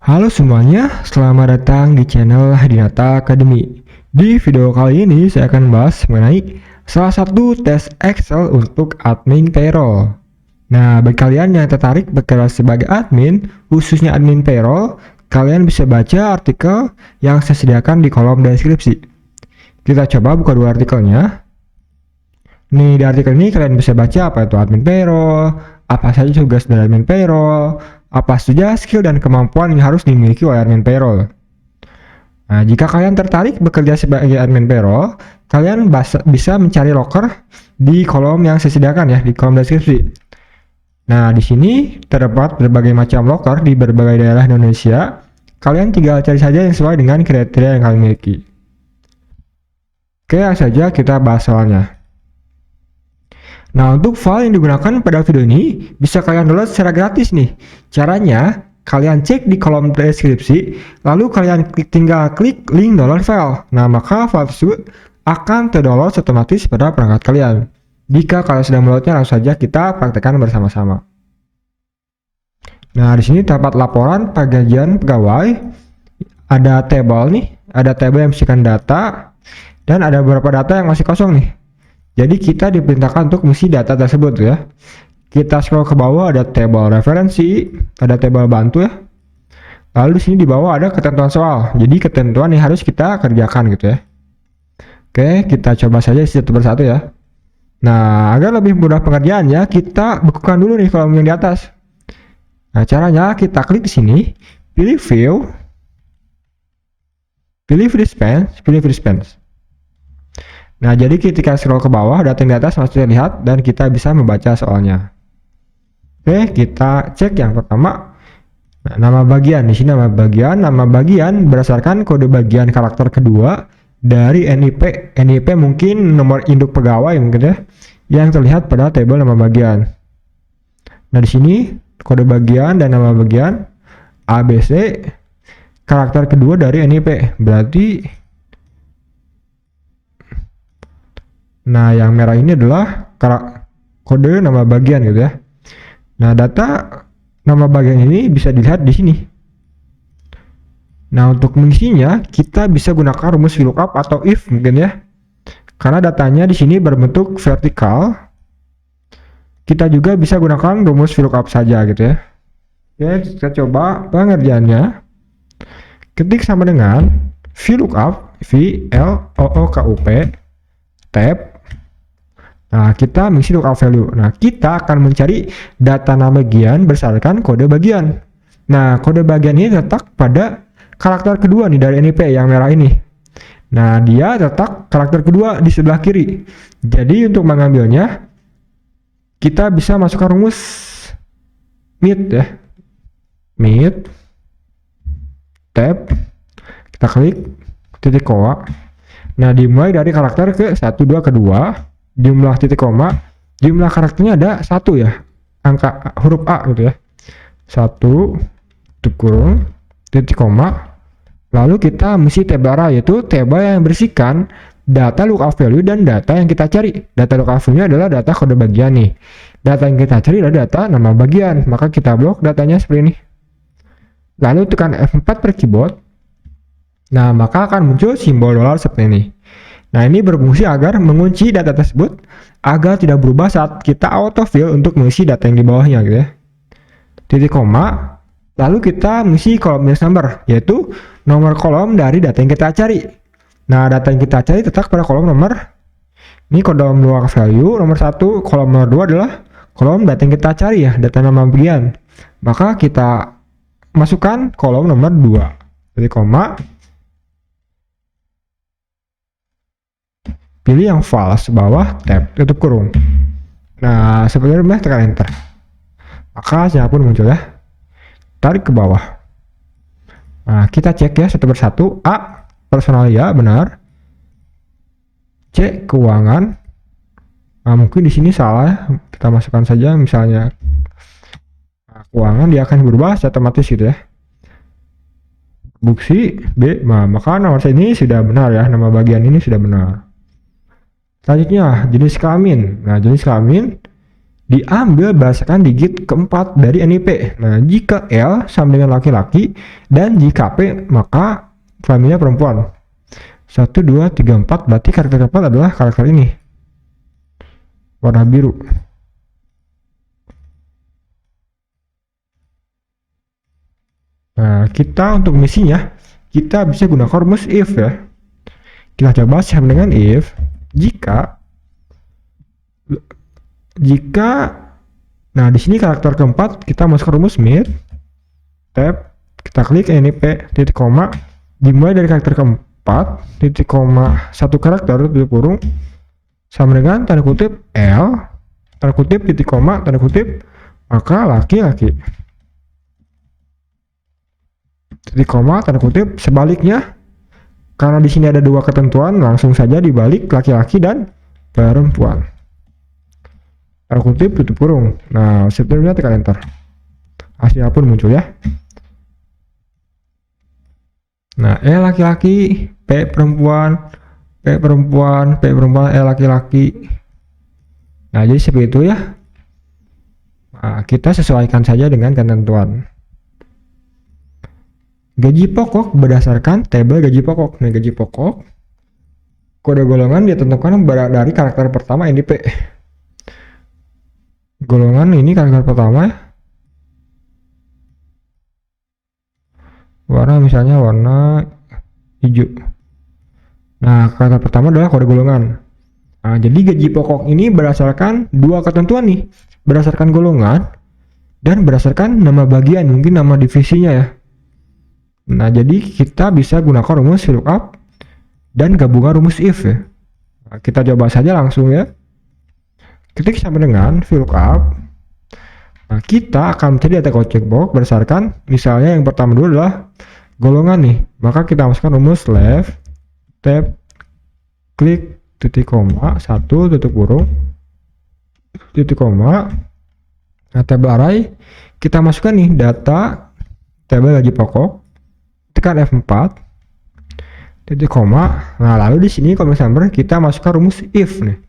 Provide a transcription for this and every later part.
Halo semuanya, selamat datang di channel Hadinata Academy. Di video kali ini saya akan bahas mengenai salah satu tes Excel untuk admin payroll. Nah, bagi kalian yang tertarik bekerja sebagai admin, khususnya admin payroll, kalian bisa baca artikel yang saya sediakan di kolom deskripsi. Kita coba buka dua artikelnya. Nih, di artikel ini kalian bisa baca apa itu admin payroll, apa saja tugas dari admin payroll, apa saja skill dan kemampuan yang harus dimiliki oleh admin payroll. Nah, jika kalian tertarik bekerja sebagai admin payroll, kalian bisa mencari loker di kolom yang saya sediakan ya, di kolom deskripsi. Nah, di sini terdapat berbagai macam loker di berbagai daerah Indonesia. Kalian tinggal cari saja yang sesuai dengan kriteria yang kalian miliki. Oke, langsung saja kita bahas soalnya. Nah, untuk file yang digunakan pada video ini bisa kalian download secara gratis nih. Caranya, kalian cek di kolom deskripsi, lalu kalian tinggal klik link download file. Nah, maka file tersebut akan terdownload otomatis pada perangkat kalian. Jika kalian sudah meloadnya, langsung saja kita praktekkan bersama-sama. Nah, di sini terdapat laporan penggajian pegawai. Ada table nih, ada table yang berisikan data, dan ada beberapa data yang masih kosong nih. Jadi kita diperintahkan untuk mengisi data tersebut ya. Kita scroll ke bawah, ada table referensi, ada table bantu ya. Lalu di sini di bawah ada ketentuan soal. Jadi ketentuan yang harus kita kerjakan gitu ya. Oke, kita coba saja satu persatu ya. Nah, agar lebih mudah pengerjaannya, kita bekukan dulu nih kolom yang di atas. Nah, caranya kita klik di sini, pilih view, pilih dispense. Nah, jadi ketika scroll ke bawah, data yang di atas masih terlihat dan kita bisa membaca soalnya. Oke, kita cek yang pertama. Nah, nama bagian. Di sini nama bagian berdasarkan kode bagian karakter kedua dari NIP. NIP mungkin nomor induk pegawai mungkin ya, yang terlihat pada tabel nama bagian. Nah, di sini kode bagian dan nama bagian ABC karakter kedua dari NIP. Berarti nah, yang merah ini adalah kode nama bagian gitu ya. Nah, data nama bagian ini bisa dilihat di sini. Nah, untuk mengisinya kita bisa gunakan rumus VLOOKUP atau if mungkin ya. Karena datanya di sini berbentuk vertikal. Kita juga bisa gunakan rumus VLOOKUP saja gitu ya. Oke, kita coba pengerjaannya. Ketik sama dengan VLOOKUP, VLOOKUP tab. Nah, kita mengisi lookup value. Nah, kita akan mencari data nama bagian berdasarkan kode bagian. Nah, kode bagian ini terletak pada karakter kedua nih dari NIP yang merah ini. Nah, dia terletak karakter kedua di sebelah kiri. Jadi untuk mengambilnya, kita bisa masukkan rumus MIT ya. MIT tab. Kita klik titik koma. Nah, dimulai dari karakter ke 1, 2, ke 2. Jumlah titik koma, jumlah karakternya ada 1 ya, angka huruf A gitu ya, 1 kurung titik koma. Lalu kita mengisi tabel array, yaitu tabel yang berisikan data lookup value dan data yang kita cari. Data lookup value adalah data kode bagian nih, data yang kita cari adalah data nama bagian, maka kita blok datanya seperti ini. Lalu tekan F4 per keyboard. Nah, maka akan muncul simbol dolar seperti ini. Nah, ini berfungsi agar mengunci data tersebut agar tidak berubah saat kita autofill untuk mengisi data yang di bawahnya gitu ya. Titik koma, lalu kita mengisi kolom minus number, yaitu nomor kolom dari data yang kita cari. Nah, data yang kita cari terletak pada kolom nomor, ini kolom luar value, nomor 1, kolom nomor 2 adalah kolom data yang kita cari ya, data nama bagian. Maka kita masukkan kolom nomor 2, titik koma. Pilih yang false bawah tab tutup kurung. Nah, seperti ini tekan enter. Maka hasilnya pun muncul ya. Tarik ke bawah. Nah, kita cek ya satu persatu. A, personalia benar. C, keuangan. Nah, mungkin di sini salah ya. Kita masukkan saja misalnya keuangan, dia akan berubah secara otomatis gitu ya. Bukti B, nah, maka nomor ini sudah benar ya, nama bagian ini sudah benar. Selanjutnya jenis kelamin. Nah, jenis kelamin diambil berdasarkan digit keempat dari NIP. Nah, jika L sama dengan laki-laki dan jika P maka kelaminnya perempuan. 1, 2, 3, 4 berarti karakter keempat adalah karakter ini. Warna biru. Nah, kita untuk misinya kita bisa gunakan rumus if ya. Kita coba sama dengan if jika nah di sini karakter keempat kita masukkan rumus mid tab, kita klik NIP titik koma dimulai dari karakter keempat titik koma satu karakter tutup kurung sama dengan tanda kutip L tanda kutip titik koma tanda kutip maka laki-laki titik koma tanda kutip sebaliknya. Karena di sini ada dua ketentuan, langsung saja dibalik laki-laki dan perempuan. Tanda kutip tutup kurung. Nah, sebenarnya tekan enter. Hasilnya pun muncul ya. Nah, E laki-laki, P perempuan, P perempuan, P perempuan, E laki-laki. Nah, jadi seperti itu ya. Nah, kita sesuaikan saja dengan ketentuan. Gaji pokok berdasarkan tabel gaji pokok. Nah, gaji pokok kode golongan ditentukan dari karakter pertama NIP. Golongan ini karakter pertama ya. Warna misalnya warna hijau. Nah, karakter pertama adalah kode golongan. Nah, jadi gaji pokok ini berdasarkan dua ketentuan nih. Berdasarkan golongan dan berdasarkan nama bagian, mungkin nama divisinya ya. Nah, jadi kita bisa gunakan rumus VLOOKUP dan gabungan rumus if ya. Nah, kita coba saja langsung ya. Ketik sama dengan VLOOKUP. Nah, kita akan mencari data checkbox berdasarkan misalnya yang pertama dulu adalah golongan nih. Maka kita masukkan rumus left tab klik titik koma 1 tutup kurung titik koma. Nah, tabel array kita masukkan nih data tabel gaji pokok. Tekan F4 titik koma. Nah, lalu di sini comment number kita masukkan rumus if nih.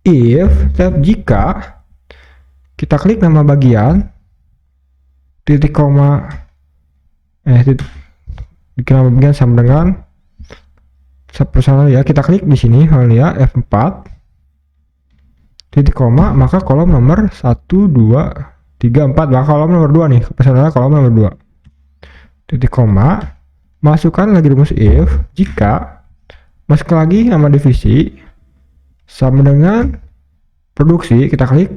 If tab jika kita klik nama bagian titik koma titik nama bagian sama dengan personal ya, kita klik di sini ya F4 titik koma maka kolom nomor 1 2 3 4 maka kolom nomor 2 nih personalnya kolom nomor 2 titik koma masukkan lagi rumus if jika masuk lagi nama divisi sama dengan produksi kita klik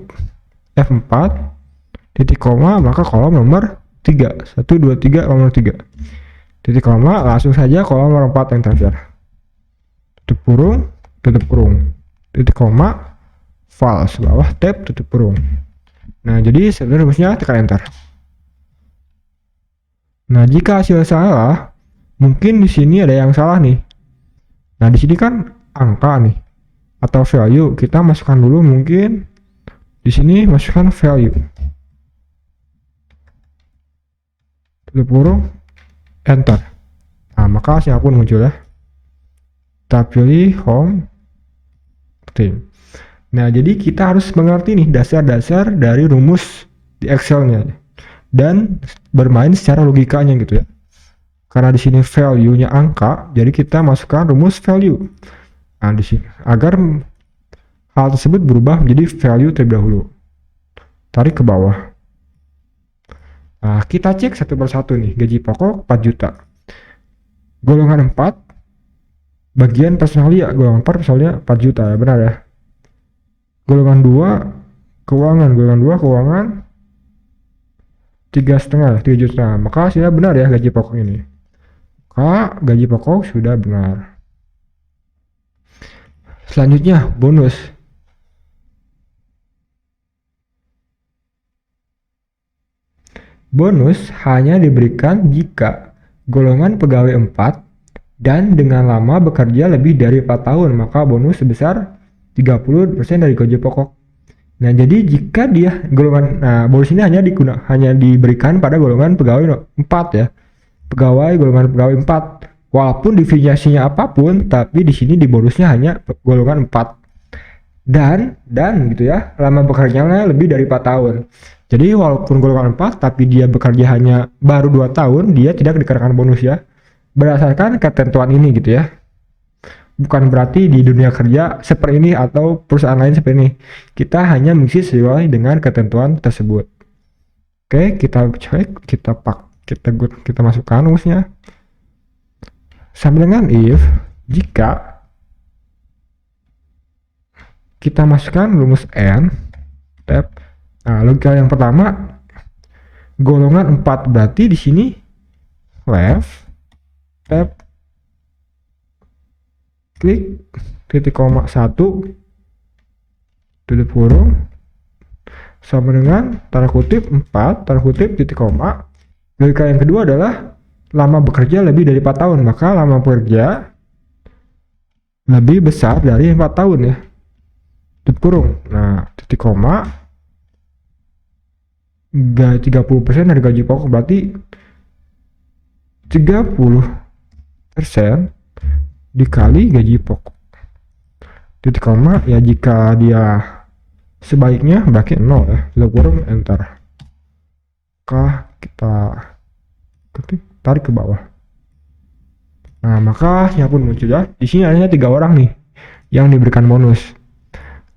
F4 titik koma maka kolom nomor 3 1 2 3 kolom nomor 3 titik koma langsung saja kolom nomor 4 yang terakhir tutup kurung titik koma false bawah tab tutup kurung. Nah, jadi sebenarnya rumusnya tekan enter. Nah, jika hasil salah, mungkin di sini ada yang salah nih. Nah, di sini kan angka nih atau value. Kita masukkan dulu mungkin di sini masukkan value. Tutup kurung, enter. Nah, maka hasilnya pun muncul ya. Kita pilih home theme. Nah, jadi kita harus mengerti nih dasar-dasar dari rumus di Excel-nya. Dan bermain secara logikanya gitu ya. Karena di sini value-nya angka, jadi kita masukkan rumus value. Nah, di sini agar hal tersebut berubah menjadi value terlebih dahulu. Tarik ke bawah. Nah, kita cek satu persatu nih. Gaji pokok 4 juta. Golongan 4 bagian personalia, golongan 4 personalia 4 juta ya, benar ya. Golongan 2 keuangan 3,5 juta. Maka hasilnya benar ya gaji pokok ini. Maka gaji pokok sudah benar. Selanjutnya bonus. Bonus hanya diberikan jika golongan pegawai 4 dan dengan lama bekerja lebih dari 4 tahun, maka bonus sebesar 30% dari gaji pokok. Nah, jadi jika dia golongan, nah bonus ini hanya diberikan pada golongan pegawai 4 ya. Golongan pegawai 4. Walaupun divisinya apapun, tapi di sini di bonusnya hanya golongan 4. dan gitu ya, lama bekerjanya lebih dari 4 tahun. Jadi walaupun golongan 4 tapi dia bekerja hanya baru 2 tahun, dia tidak dikenakan bonus ya. Berdasarkan ketentuan ini gitu ya. Bukan berarti di dunia kerja seperti ini atau perusahaan lain seperti ini. Kita hanya mengisi sesuai dengan ketentuan tersebut. Oke, kita cek, kita masukkan rumusnya. Sama dengan if jika kita masukkan rumus n tab. Nah, logika yang pertama golongan 4 berarti di sini left tab klik titik koma 1 tutup kurung sama dengan tanda kutip 4 tanda kutip titik koma. Logika yang kedua adalah lama bekerja lebih dari 4 tahun, maka lama bekerja lebih besar dari 4 tahun ya, tutup kurung. Nah, titik koma 30% dari gaji pokok berarti 30% dikali gaji pokok. Titik koma ya jika dia sebaiknya berarti 0 ya, tutup kurung enter. Maka kita ketik tarik ke bawah. Nah, maka hasilnya pun muncul ya. Di sini hanya 3 orang nih yang diberikan bonus.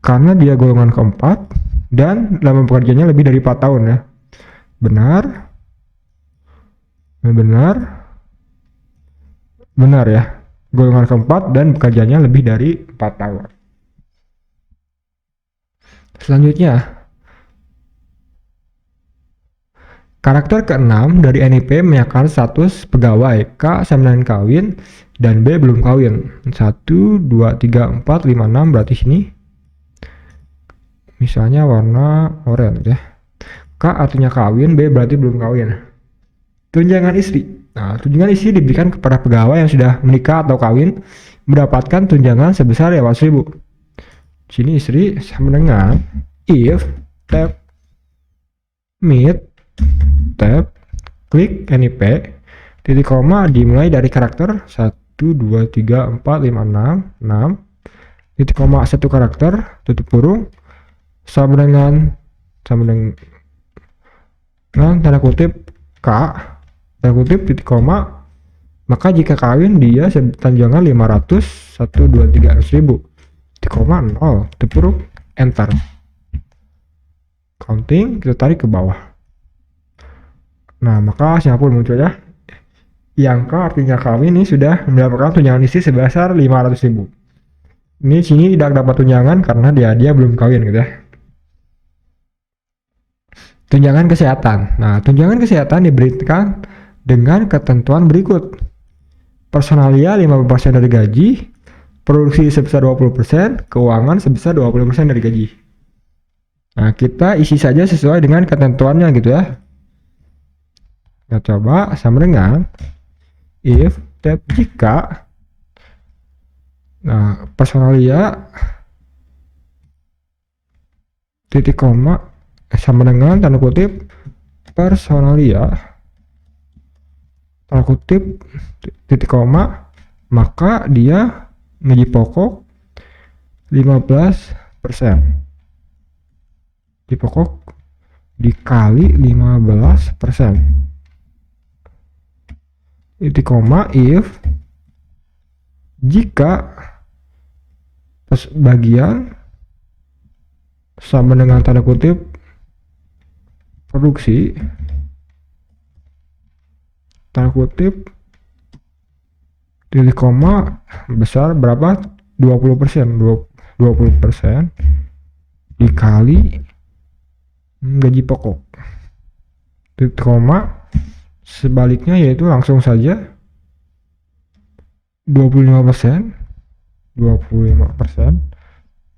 Karena dia golongan keempat dan lama bekerjanya lebih dari 4 tahun ya. Benar ya. Golongan keempat dan bekerjanya lebih dari 4 tahun. Selanjutnya, karakter ke-6 dari NIP menyatakan status pegawai K sama dengan kawin dan B belum kawin. 1, 2, 3, 4, 5, 6 berarti sini misalnya warna oranye ya. K artinya kawin, B berarti belum kawin. Tunjangan istri. Nah, tunjangan istri diberikan kepada pegawai yang sudah menikah atau kawin mendapatkan tunjangan sebesar 500.000. Sini istri sama dengan if tab meet tab klik NIP titik koma dimulai dari karakter 1, 2, 3, 4, 5, 6 titik koma 1 karakter tutup kurung sama dengan tanda kutip K tanda kutip titik koma, maka jika kawin dia tunjangan 500 1, 2, 300.000 titik koma 0 tutup kurung enter. Counting kita tarik ke bawah. Nah, maka hasilnya pun muncul ya. Yang K artinya kawin ini sudah mendapatkan tunjangan istri sebesar 500.000. Ini sini tidak dapat tunjangan karena dia belum kawin gitu ya. Tunjangan kesehatan. Nah, tunjangan kesehatan diberikan dengan ketentuan berikut. Personalia 50% dari gaji, produksi sebesar 20%, keuangan sebesar 20% dari gaji. Nah, kita isi saja sesuai dengan ketentuannya gitu ya. Kita coba sama dengan if tab jika personalia titik koma sama dengan tanda kutip personalia tanda kutip titik koma, maka dia gaji pokok 15%. Gaji pokok dikali 15%. Titik koma if jika bagian sama dengan tanda kutip produksi tanda kutip titik koma besar berapa 20% dikali gaji pokok titik koma sebaliknya yaitu langsung saja 25%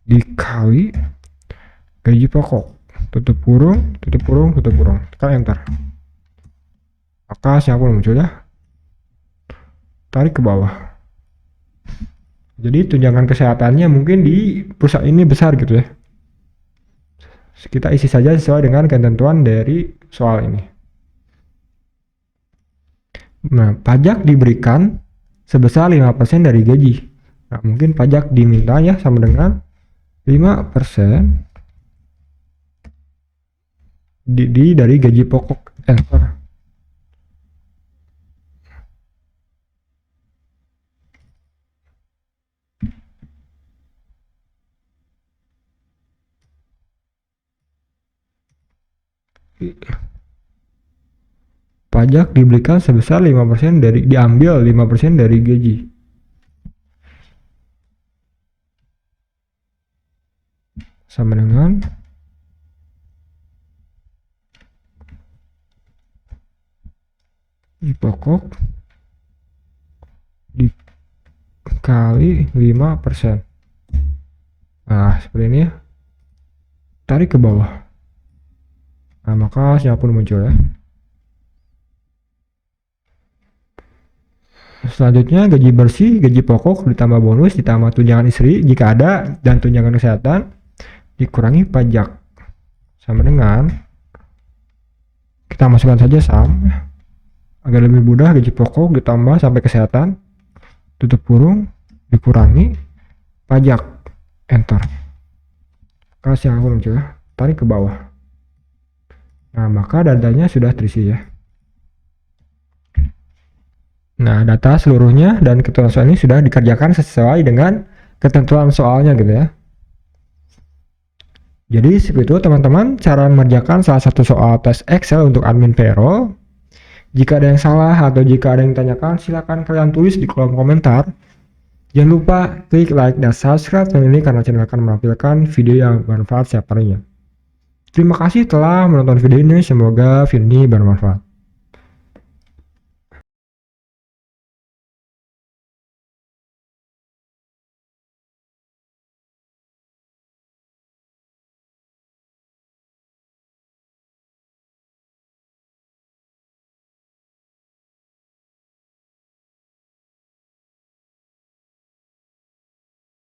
dikali gaji pokok tutup kurung tekan enter. Maka siapa muncul ya, tarik ke bawah. Jadi tunjangan kesehatannya mungkin di perusahaan ini besar gitu ya. Kita isi saja sesuai dengan ketentuan dari soal ini. Nah, pajak diberikan sebesar 5% dari gaji. Nah, mungkin pajak diminta ya sama dengan 5% dari gaji pokok, enter. Pajak diberikan sebesar 5% diambil 5% dari gaji. Sama dengan gaji pokok dikali 5%. Nah, seperti ini ya. Tarik ke bawah. Nah, maka sinyal pun muncul ya. Selanjutnya gaji bersih, gaji pokok ditambah bonus ditambah tunjangan istri jika ada dan tunjangan kesehatan dikurangi pajak. Sama dengan kita masukkan saja sum agar lebih mudah, gaji pokok ditambah sampai kesehatan tutup kurung dikurangi pajak, enter. Kasih yang muncul ya, tarik ke bawah. Nah, maka datanya sudah terisi ya. Nah, data seluruhnya dan ketentuan soal ini sudah dikerjakan sesuai dengan ketentuan soalnya gitu ya. Jadi seperti itu teman-teman cara mengerjakan salah satu soal tes Excel untuk admin payroll. Jika ada yang salah atau jika ada yang ditanyakan, silakan kalian tulis di kolom komentar. Jangan lupa klik like dan subscribe channel ini karena channel akan menampilkan video yang bermanfaat setiap harinya. Terima kasih telah menonton video ini, semoga video ini bermanfaat.